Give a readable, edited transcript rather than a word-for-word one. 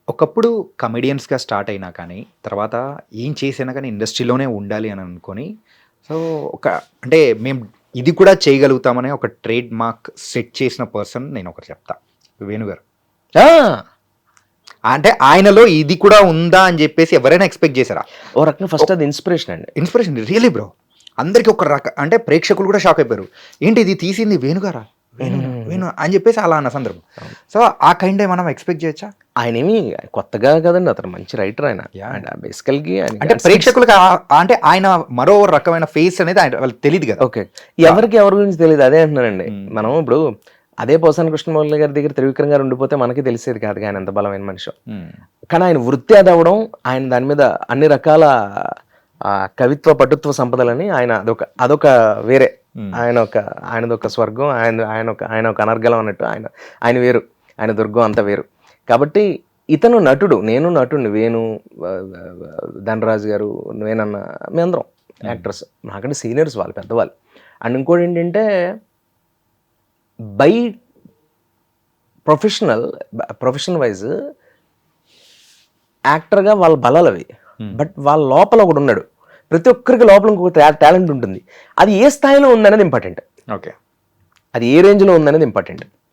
ఒకప్పుడు కమెడియన్స్‌గా స్టార్ట్ అయినా కానీ, తర్వాత ఏం చేసినా కానీ ఇండస్ట్రీలోనే ఉండాలి అని అనుకోని, సో, ఒక అంటే మేము ఇది కూడా చేయగలుగుతామని ఒక ట్రేడ్ మార్క్ సెట్ చేసిన పర్సన్ నేనొకటి చెప్తా. వేణుగారు. ఆ! అంటే ఆయనలో ఇది కూడా ఉందా అని జెప్పేసి ఎవరైనా ఎక్స్‌పెక్ట్ చేసారా? ఓ రకంగా ఫస్ట్ అది ఇన్స్పిరేషన్ అండి. Inspiration really bro. అందరికి ఒక అంటే ప్రేక్షకులు కూడా షాక్ అయిపోయారు. ఏంటి ఇది తీసింది వేణుగారా? వేణు అని చెప్పేసి అలా అన్న సందర్భం. సో, ఆ కైండ్ ఏమన్నా ఎక్స్‌పెక్ట్ చేయొచ్చా? ఆయనేమి కొత్తగా కదండి, అతను మంచి రైటర్ ఆయన. Yeah. అండ్ బేసికల్‌గా అంటే ప్రేక్షకులకు అంటే ఆయన మరో రకమైన ఫేస్ అనేది ఆయన వాళ్ళకి తెలీదు కదా. ఓకే. ఎవరికి ఎవరి గురించి తెలియదు, అదే అంటున్నానండి. మనం ఇప్పుడు అదే పోసాని కృష్ణమౌళి గారి దగ్గర త్రివిక్రమ్ గారు ఉండిపోతే మనకి తెలిసేది కాదు ఆయన ఎంత బలమైన మనిషి. కానీ ఆయన వృత్తి అది అవ్వడం, ఆయన దాని మీద అన్ని రకాల కవిత్వ పటుత్వ సంపదలని ఆయన అదొక వేరే, ఆయనదొక స్వర్గం, ఆయన ఒక అనర్గలం అన్నట్టు, ఆయన వేరు, ఆయన దుర్గం అంత వేరు. కాబట్టి ఇతను నటుడు, నేను నటుడిని, వేణు, ధనరాజు గారు, నేనన్న మేమందరం యాక్టర్స్, నాకంటే సీనియర్స్ వాళ్ళు, పెద్దవాళ్ళు. అండ్ ఇంకోటి ఏంటంటే బై ప్రొఫెషనల్ వైజ్ యాక్టర్గా వాళ్ళ బలాలు అవి. బట్ వాళ్ళ లోపల ఒకడు ఉన్నాడు, ప్రతి ఒక్కరికి లోపల ఇంకొక టాలెంట్ ఉంటుంది. అది ఏ స్థాయిలో ఉందనేది ఇంపార్టెంట్, ఓకే. అది ఏ రేంజ్లో ఉందనేది ఇంపార్టెంట్.